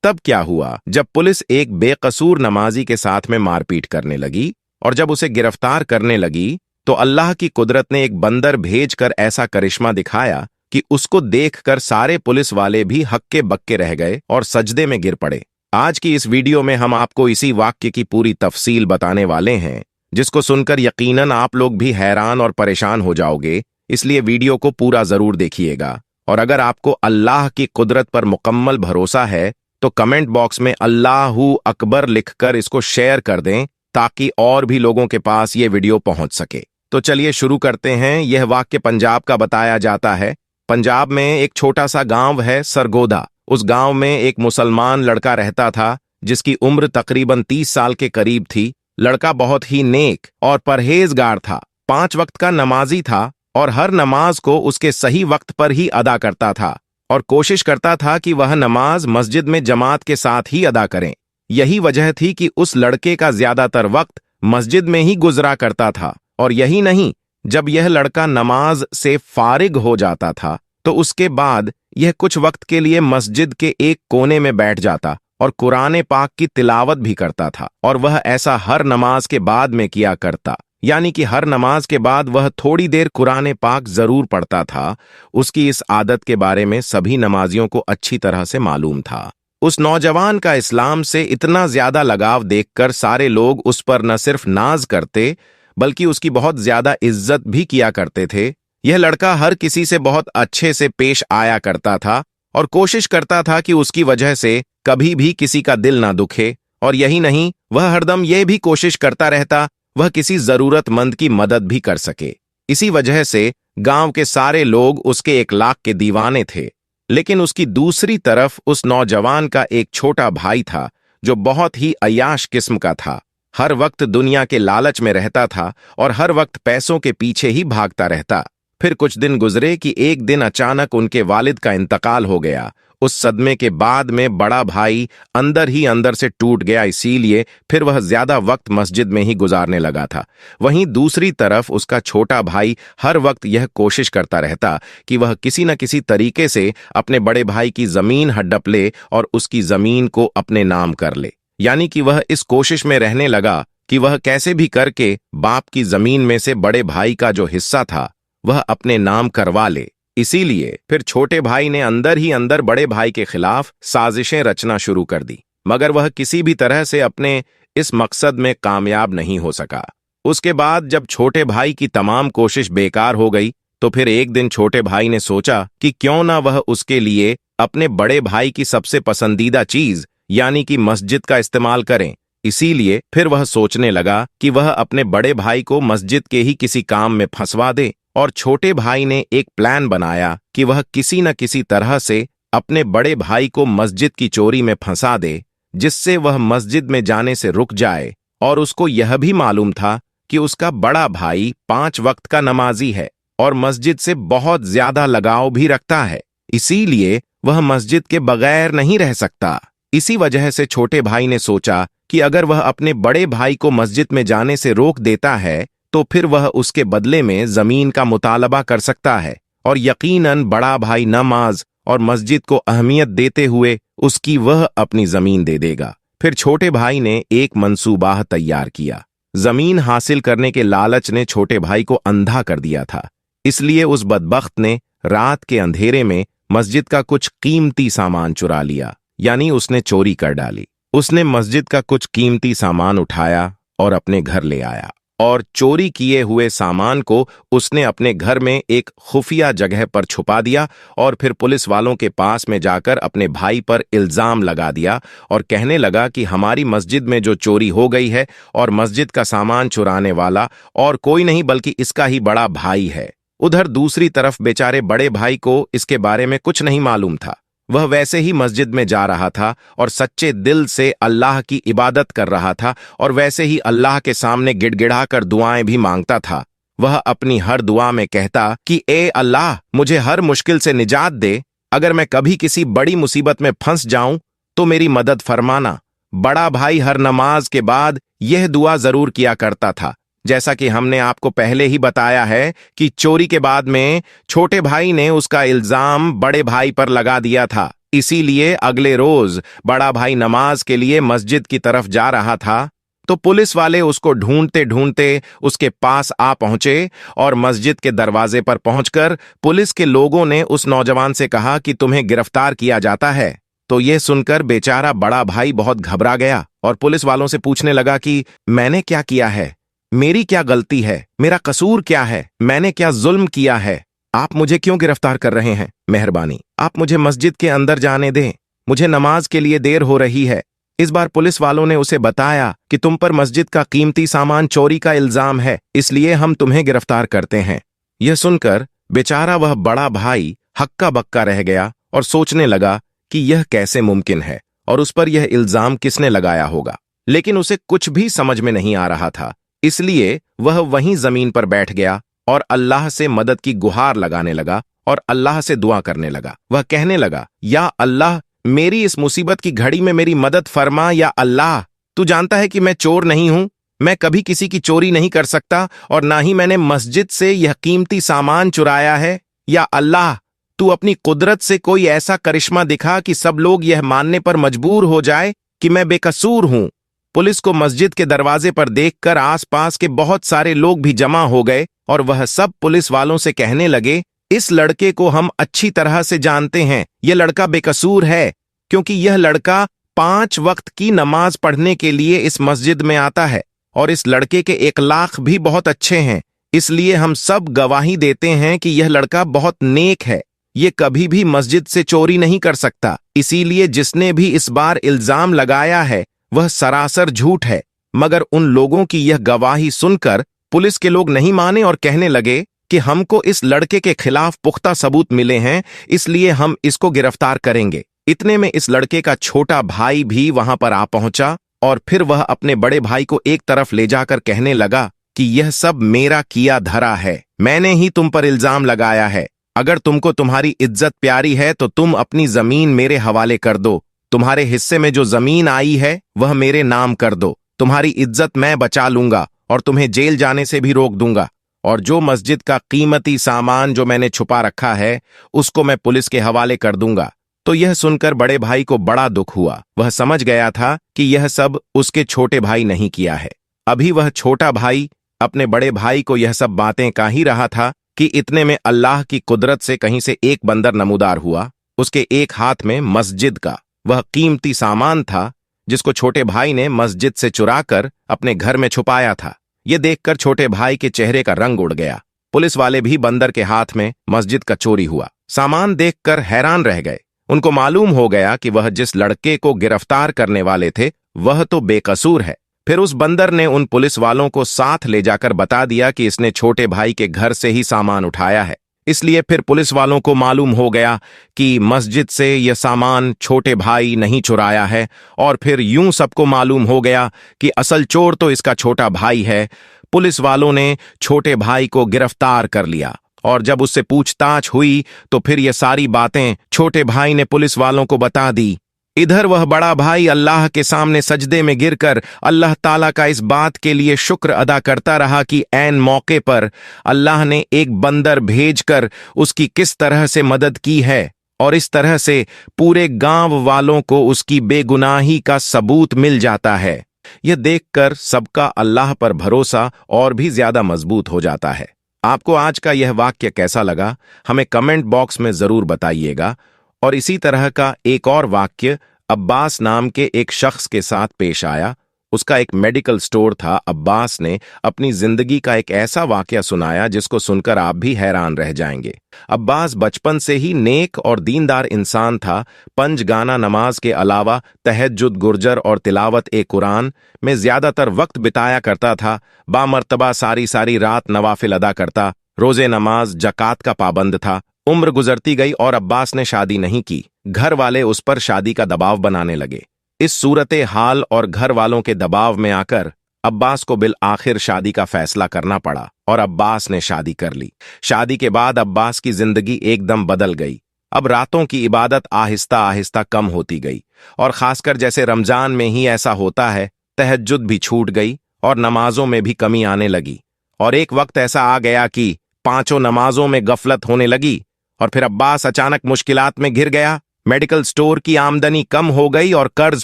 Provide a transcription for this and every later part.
तब क्या हुआ, जब पुलिस एक बेकसूर नमाजी के साथ में मारपीट करने लगी और जब उसे गिरफ्तार करने लगी, तो अल्लाह की कुदरत ने एक बंदर भेजकर ऐसा करिश्मा दिखाया कि उसको देखकर सारे पुलिस वाले भी हक्के बक्के रह गए और सजदे में गिर पड़े। आज की इस वीडियो में हम आपको इसी वाक्य की पूरी तफसील बताने वाले हैं, जिसको सुनकर यकीनन आप लोग भी हैरान और परेशान हो जाओगे। इसलिए वीडियो को पूरा जरूर देखिएगा। और अगर आपको अल्लाह की कुदरत पर मुकम्मल भरोसा है तो कमेंट बॉक्स में अल्लाहू अकबर लिखकर इसको शेयर कर दें, ताकि और भी लोगों के पास ये वीडियो पहुंच सके। तो चलिए शुरू करते हैं। यह वाक्य पंजाब का बताया जाता है। पंजाब में एक छोटा सा गांव है सरगोदा। उस गांव में एक मुसलमान लड़का रहता था, जिसकी उम्र तकरीबन 30 साल के करीब थी। लड़का बहुत ही नेक और परहेजगार था, 5 वक्त का नमाजी था और हर नमाज को उसके सही वक्त पर ही अदा करता था और कोशिश करता था कि वह नमाज मस्जिद में जमात के साथ ही अदा करें। यही वजह थी कि उस लड़के का ज्यादातर वक्त मस्जिद में ही गुजरा करता था। और यही नहीं, जब यह लड़का नमाज से फारिग हो जाता था तो उसके बाद यह कुछ वक्त के लिए मस्जिद के एक कोने में बैठ जाता और कुरान पाक की तिलावत भी करता था। और वह ऐसा हर नमाज के बाद में किया करता, यानी कि हर नमाज के बाद वह थोड़ी देर कुरान पाक जरूर पढ़ता था। उसकी इस आदत के बारे में सभी नमाजियों को अच्छी तरह से मालूम था। उस नौजवान का इस्लाम से इतना ज्यादा लगाव देखकर सारे लोग उस पर न सिर्फ नाज करते बल्कि उसकी बहुत ज्यादा इज्जत भी किया करते थे। यह लड़का हर किसी से बहुत अच्छे से पेश आया करता था और कोशिश करता था कि उसकी वजह से कभी भी किसी का दिल ना दुखे। और यही नहीं, वह हरदम यह भी कोशिश करता रहता वह किसी जरूरतमंद की मदद भी कर सके। इसी वजह से गांव के सारे लोग उसके इखलाक के दीवाने थे। लेकिन उसकी दूसरी तरफ उस नौजवान का एक छोटा भाई था, जो बहुत ही अय्याश किस्म का था। हर वक्त दुनिया के लालच में रहता था और हर वक्त पैसों के पीछे ही भागता रहता। फिर कुछ दिन गुजरे कि एक दिन अचानक उनके वालिद का इंतकाल हो गया। उस सदमे के बाद में बड़ा भाई अंदर ही अंदर से टूट गया, इसीलिए फिर वह ज्यादा वक्त मस्जिद में ही गुजारने लगा था। वहीं दूसरी तरफ उसका छोटा भाई हर वक्त यह कोशिश करता रहता कि वह किसी न किसी तरीके से अपने बड़े भाई की जमीन हड़प ले और उसकी जमीन को अपने नाम कर ले। यानी कि वह इस कोशिश में रहने लगा कि वह कैसे भी करके बाप की जमीन में से बड़े भाई का जो हिस्सा था वह अपने नाम करवा ले। इसीलिए फिर छोटे भाई ने अंदर ही अंदर बड़े भाई के खिलाफ साजिशें रचना शुरू कर दी, मगर वह किसी भी तरह से अपने इस मकसद में कामयाब नहीं हो सका। उसके बाद जब छोटे भाई की तमाम कोशिश बेकार हो गई, तो फिर एक दिन छोटे भाई ने सोचा कि क्यों ना वह उसके लिए अपने बड़े भाई की सबसे पसंदीदा चीज यानी कि मस्जिद का इस्तेमाल करें। इसीलिए फिर वह सोचने लगा कि वह अपने बड़े भाई को मस्जिद के ही किसी काम में फंसवा दे। और छोटे भाई ने एक प्लान बनाया कि वह किसी न किसी तरह से अपने बड़े भाई को मस्जिद की चोरी में फंसा दे, जिससे वह मस्जिद में जाने से रुक जाए। और उसको यह भी मालूम था कि उसका बड़ा भाई 5 वक्त का नमाजी है और मस्जिद से बहुत ज्यादा लगाव भी रखता है, इसीलिए वह मस्जिद के बगैर नहीं रह सकता। इसी वजह से छोटे भाई ने सोचा कि अगर वह अपने बड़े भाई को मस्जिद में जाने से रोक देता है तो फिर वह उसके बदले में जमीन का मुतालबा कर सकता है और यकीनन बड़ा भाई नमाज और मस्जिद को अहमियत देते हुए उसकी वह अपनी जमीन दे देगा। फिर छोटे भाई ने एक मंसूबा तैयार किया। जमीन हासिल करने के लालच ने छोटे भाई को अंधा कर दिया था, इसलिए उस बदबख्त ने रात के अंधेरे में मस्जिद का कुछ कीमती सामान चुरा लिया, यानी उसने चोरी कर डाली। उसने मस्जिद का कुछ कीमती सामान उठाया और अपने घर ले आया और चोरी किए हुए सामान को उसने अपने घर में एक खुफिया जगह पर छुपा दिया और फिर पुलिस वालों के पास में जाकर अपने भाई पर इल्जाम लगा दिया और कहने लगा कि हमारी मस्जिद में जो चोरी हो गई है और मस्जिद का सामान चुराने वाला और कोई नहीं बल्कि इसका ही बड़ा भाई है। उधर दूसरी तरफ बेचारे बड़े भाई को इसके बारे में कुछ नहीं मालूम था। वह वैसे ही मस्जिद में जा रहा था और सच्चे दिल से अल्लाह की इबादत कर रहा था और वैसे ही अल्लाह के सामने गिड़गिड़ाकर दुआएं भी मांगता था। वह अपनी हर दुआ में कहता कि ए अल्लाह, मुझे हर मुश्किल से निजात दे। अगर मैं कभी किसी बड़ी मुसीबत में फंस जाऊं तो मेरी मदद फरमाना। बड़ा भाई हर नमाज के बाद यह दुआ जरूर किया करता था। जैसा कि हमने आपको पहले ही बताया है कि चोरी के बाद में छोटे भाई ने उसका इल्जाम बड़े भाई पर लगा दिया था। इसीलिए अगले रोज बड़ा भाई नमाज के लिए मस्जिद की तरफ जा रहा था तो पुलिस वाले उसको ढूंढते ढूंढते उसके पास आ पहुंचे और मस्जिद के दरवाजे पर पहुंचकर पुलिस के लोगों ने उस नौजवान से कहा कि तुम्हें गिरफ्तार किया जाता है। तो यह सुनकर बेचारा बड़ा भाई बहुत घबरा गया और पुलिस वालों से पूछने लगा कि मैंने क्या किया है, मेरी क्या गलती है, मेरा कसूर क्या है, मैंने क्या जुल्म किया है, आप मुझे क्यों गिरफ्तार कर रहे हैं? मेहरबानी आप मुझे मस्जिद के अंदर जाने दें, मुझे नमाज के लिए देर हो रही है। इस बार पुलिस वालों ने उसे बताया कि तुम पर मस्जिद का कीमती सामान चोरी का इल्जाम है, इसलिए हम तुम्हें गिरफ्तार करते हैं। यह सुनकर बेचारा वह बड़ा भाई हक्का बक्का रह गया और सोचने लगा कि यह कैसे मुमकिन है और उस पर यह इल्जाम किसने लगाया होगा। लेकिन उसे कुछ भी समझ में नहीं आ रहा था, इसलिए वह वहीं जमीन पर बैठ गया और अल्लाह से मदद की गुहार लगाने लगा और अल्लाह से दुआ करने लगा। वह कहने लगा, या अल्लाह, मेरी इस मुसीबत की घड़ी में मेरी मदद फरमा। या अल्लाह, तू जानता है कि मैं चोर नहीं हूं, मैं कभी किसी की चोरी नहीं कर सकता और ना ही मैंने मस्जिद से यह कीमती सामान चुराया है। या अल्लाह, तू अपनी कुदरत से कोई ऐसा करिश्मा दिखा कि सब लोग यह मानने पर मजबूर हो जाए कि मैं बेकसूर हूं। पुलिस को मस्जिद के दरवाजे पर देखकर आसपास के बहुत सारे लोग भी जमा हो गए और वह सब पुलिस वालों से कहने लगे, इस लड़के को हम अच्छी तरह से जानते हैं, यह लड़का बेकसूर है, क्योंकि यह लड़का 5 वक्त की नमाज पढ़ने के लिए इस मस्जिद में आता है और इस लड़के के अखलाक भी बहुत अच्छे हैं। इसलिए हम सब गवाही देते हैं कि यह लड़का बहुत नेक है, ये कभी भी मस्जिद से चोरी नहीं कर सकता। इसीलिए जिसने भी इस बार इल्जाम लगाया है वह सरासर झूठ है। मगर उन लोगों की यह गवाही सुनकर पुलिस के लोग नहीं माने और कहने लगे कि हमको इस लड़के के खिलाफ पुख्ता सबूत मिले हैं, इसलिए हम इसको गिरफ्तार करेंगे। इतने में इस लड़के का छोटा भाई भी वहां पर आ पहुंचा और फिर वह अपने बड़े भाई को एक तरफ ले जाकर कहने लगा कि यह सब मेरा किया धरा है, मैंने ही तुम पर इल्जाम लगाया है। अगर तुमको तुम्हारी इज्जत प्यारी है तो तुम अपनी जमीन मेरे हवाले कर दो, तुम्हारे हिस्से में जो जमीन आई है वह मेरे नाम कर दो, तुम्हारी इज्जत मैं बचा लूंगा और तुम्हें जेल जाने से भी रोक दूंगा। और जो मस्जिद का कीमती सामान जो मैंने छुपा रखा है उसको मैं पुलिस के हवाले कर दूंगा। तो यह सुनकर बड़े भाई को बड़ा दुख हुआ। वह समझ गया था कि यह सब उसके छोटे भाई नहीं किया है। अभी वह छोटा भाई अपने बड़े भाई को यह सब बातें कह ही रहा था कि इतने में अल्लाह की कुदरत से कहीं से एक बंदर नमूदार हुआ। उसके एक हाथ में मस्जिद का वह कीमती सामान था जिसको छोटे भाई ने मस्जिद से चुराकर अपने घर में छुपाया था। यह देखकर छोटे भाई के चेहरे का रंग उड़ गया। पुलिस वाले भी बंदर के हाथ में मस्जिद का चोरी हुआ सामान देखकर हैरान रह गए। उनको मालूम हो गया कि वह जिस लड़के को गिरफ्तार करने वाले थे वह तो बेकसूर है। फिर उस बंदर ने उन पुलिस वालों को साथ ले जाकर बता दिया कि इसने छोटे भाई के घर से ही सामान उठाया है। इसलिए फिर पुलिस वालों को मालूम हो गया कि मस्जिद से यह सामान छोटे भाई नहीं चुराया है और फिर यूं सबको मालूम हो गया कि असल चोर तो इसका छोटा भाई है। पुलिस वालों ने छोटे भाई को गिरफ्तार कर लिया और जब उससे पूछताछ हुई तो फिर ये सारी बातें छोटे भाई ने पुलिस वालों को बता दी। इधर वह बड़ा भाई अल्लाह के सामने सजदे में गिरकर अल्लाह ताला का इस बात के लिए शुक्र अदा करता रहा कि ऐन मौके पर अल्लाह ने एक बंदर भेजकर उसकी किस तरह से मदद की है और इस तरह से पूरे गांव वालों को उसकी बेगुनाही का सबूत मिल जाता है। यह देखकर सबका अल्लाह पर भरोसा और भी ज्यादा मजबूत हो जाता है। आपको आज का यह वाक्य कैसा लगा हमें कमेंट बॉक्स में जरूर बताइएगा। और इसी तरह का एक और वाक्य अब्बास नाम के एक शख्स के साथ पेश आया। उसका एक मेडिकल स्टोर था। अब्बास ने अपनी जिंदगी का एक ऐसा वाकया सुनाया जिसको सुनकर आप भी हैरान रह जाएंगे। अब्बास बचपन से ही नेक और दीनदार इंसान था। पंजगाना नमाज के अलावा तहज्जुद, गुर्जर और तिलावत ए कुरान में ज्यादातर वक्त बिताया करता था। बामर्तबा सारी सारी रात नवाफिल अदा करता, रोजे नमाज, जकात का पाबंद था। उम्र गुजरती गई और अब्बास ने शादी नहीं की। घर वाले उस पर शादी का दबाव बनाने लगे। इस सूरत हाल और घर वालों के दबाव में आकर अब्बास को बिल आखिर शादी का फैसला करना पड़ा और अब्बास ने शादी कर ली। शादी के बाद अब्बास की जिंदगी एकदम बदल गई। अब रातों की इबादत आहिस्ता आहिस्ता कम होती गई और खासकर जैसे रमजान में ही ऐसा होता है, तहज्जुद भी छूट गई और नमाजों में भी कमी आने लगी। और एक वक्त ऐसा आ गया कि 5 नमाजों में गफलत होने लगी और फिर अब्बास अचानक मुश्किलात में घिर गया मेडिकल स्टोर की आमदनी कम हो गई और कर्ज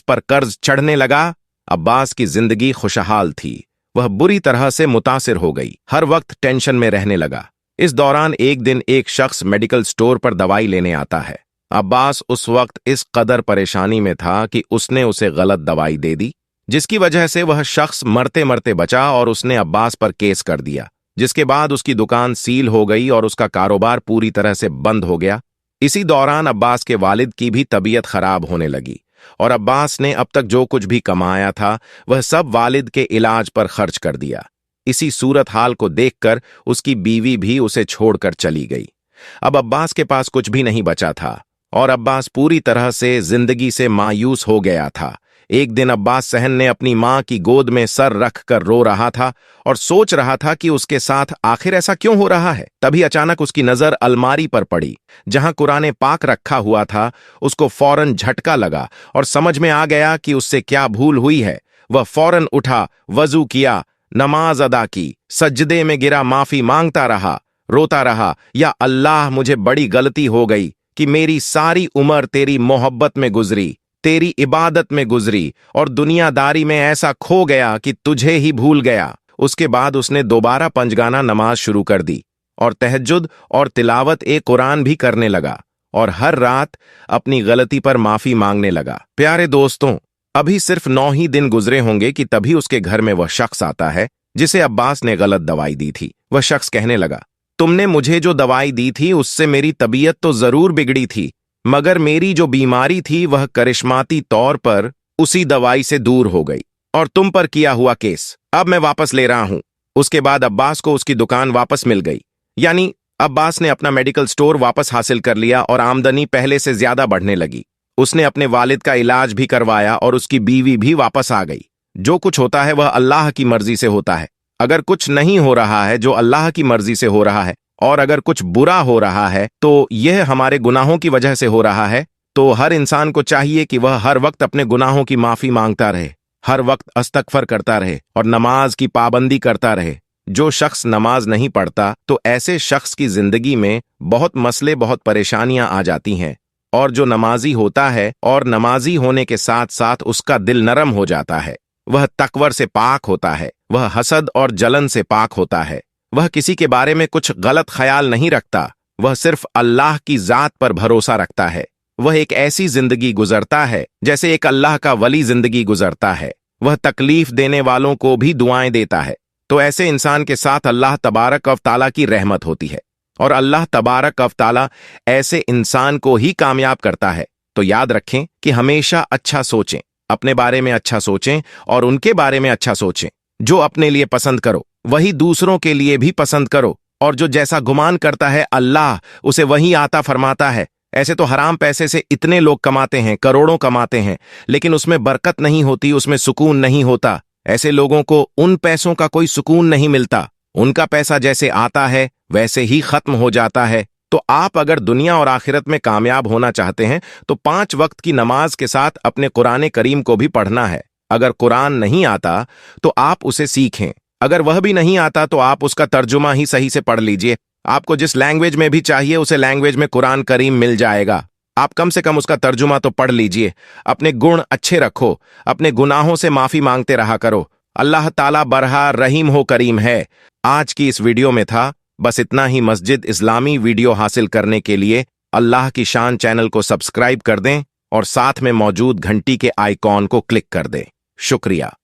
पर कर्ज चढ़ने लगा। अब्बास की जिंदगी खुशहाल थी, वह बुरी तरह से मुतासिर हो गई, हर वक्त टेंशन में रहने लगा। इस दौरान एक दिन एक शख्स मेडिकल स्टोर पर दवाई लेने आता है। अब्बास उस वक्त इस कदर परेशानी में था कि उसने उसे गलत दवाई दे दी, जिसकी वजह से वह शख्स मरते मरते बचा और उसने अब्बास पर केस कर दिया, जिसके बाद उसकी दुकान सील हो गई और उसका कारोबार पूरी तरह से बंद हो गया। इसी दौरान अब्बास के वालिद की भी तबीयत खराब होने लगी और अब्बास ने अब तक जो कुछ भी कमाया था वह सब वालिद के इलाज पर खर्च कर दिया। इसी सूरत हाल को देखकर उसकी बीवी भी उसे छोड़कर चली गई। अब अब्बास के पास कुछ भी नहीं बचा था और अब्बास पूरी तरह से जिंदगी से मायूस हो गया था। एक दिन अब्बास सहन ने अपनी मां की गोद में सर रखकर रो रहा था और सोच रहा था कि उसके साथ आखिर ऐसा क्यों हो रहा है। तभी अचानक उसकी नजर अलमारी पर पड़ी जहां कुरान पाक रखा हुआ था। उसको फौरन झटका लगा और समझ में आ गया कि उससे क्या भूल हुई है। वह फौरन उठा, वजू किया, नमाज अदा की, सज्जदे में गिरा, माफी मांगता रहा, रोता रहा, या अल्लाह मुझे बड़ी गलती हो गई कि मेरी सारी उम्र तेरी मोहब्बत में गुजरी, तेरी इबादत में गुजरी और दुनियादारी में ऐसा खो गया कि तुझे ही भूल गया। उसके बाद उसने दोबारा पंजगाना नमाज शुरू कर दी और तहज्जुद और तिलावत कुरान भी करने लगा और हर रात अपनी गलती पर माफी मांगने लगा। प्यारे दोस्तों, अभी सिर्फ 9 ही दिन गुजरे होंगे कि तभी उसके घर में वह शख्स आता है जिसे अब्बास ने गलत दवाई दी थी। वह शख्स कहने लगा, तुमने मुझे जो दवाई दी थी उससे मेरी तबीयत तो जरूर बिगड़ी थी, मगर मेरी जो बीमारी थी वह करिश्माती तौर पर उसी दवाई से दूर हो गई और तुम पर किया हुआ केस अब मैं वापस ले रहा हूं। उसके बाद अब्बास को उसकी दुकान वापस मिल गई, यानी अब्बास ने अपना मेडिकल स्टोर वापस हासिल कर लिया और आमदनी पहले से ज्यादा बढ़ने लगी। उसने अपने वालिद का इलाज भी करवाया और उसकी बीवी भी वापस आ गई। जो कुछ होता है वह अल्लाह की मर्जी से होता है। अगर कुछ नहीं हो रहा है जो अल्लाह की मर्जी से हो रहा है और अगर कुछ बुरा हो रहा है तो यह हमारे गुनाहों की वजह से हो रहा है, तो हर इंसान को चाहिए कि वह हर वक्त अपने गुनाहों की माफी मांगता रहे, हर वक्त अस्तगफर करता रहे और नमाज की पाबंदी करता रहे। जो शख्स नमाज नहीं पढ़ता तो ऐसे शख्स की जिंदगी में बहुत मसले, बहुत परेशानियां आ जाती हैं, और जो नमाजी होता है और नमाजी होने के साथ साथ उसका दिल नरम हो जाता है, वह तकवर से पाक होता है, वह हसद और जलन से पाक होता है, वह किसी के बारे में कुछ गलत ख्याल नहीं रखता, वह सिर्फ अल्लाह की जात पर भरोसा रखता है। वह एक ऐसी जिंदगी गुजरता है जैसे एक अल्लाह का वली जिंदगी गुजरता है। वह तकलीफ देने वालों को भी दुआएं देता है। तो ऐसे इंसान के साथ अल्लाह तबारक व तआला की रहमत होती है और अल्लाह तबारक व तआला ऐसे इंसान को ही कामयाब करता है। तो याद रखें कि हमेशा अच्छा सोचें, अपने बारे में अच्छा सोचें और उनके बारे में अच्छा सोचें। जो अपने लिए पसंद करो वही दूसरों के लिए भी पसंद करो, और जो जैसा गुमान करता है अल्लाह उसे वही आता फरमाता है। ऐसे तो हराम पैसे से इतने लोग कमाते हैं, करोड़ों कमाते हैं, लेकिन उसमें बरकत नहीं होती, उसमें सुकून नहीं होता। ऐसे लोगों को उन पैसों का कोई सुकून नहीं मिलता। उनका पैसा जैसे आता है वैसे ही खत्म हो जाता है। तो आप अगर दुनिया और आखिरत में कामयाब होना चाहते हैं तो 5 वक्त की नमाज के साथ अपने कुरान करीम को भी पढ़ना है। अगर कुरान नहीं आता तो आप उसे सीखें, अगर वह भी नहीं आता तो आप उसका तर्जुमा ही सही से पढ़ लीजिए। आपको जिस लैंग्वेज में भी चाहिए उसे लैंग्वेज में कुरान करीम मिल जाएगा। आप कम से कम उसका तर्जुमा तो पढ़ लीजिए। अपने गुण अच्छे रखो, अपने गुनाहों से माफी मांगते रहा करो। अल्लाह ताला बरहा रहीम हो करीम है। आज की इस वीडियो में था बस इतना ही। मस्जिद इस्लामी वीडियो हासिल करने के लिए अल्लाह की शान चैनल को सब्सक्राइब कर दें और साथ में मौजूद घंटी के आइकॉन को क्लिक कर दें। शुक्रिया।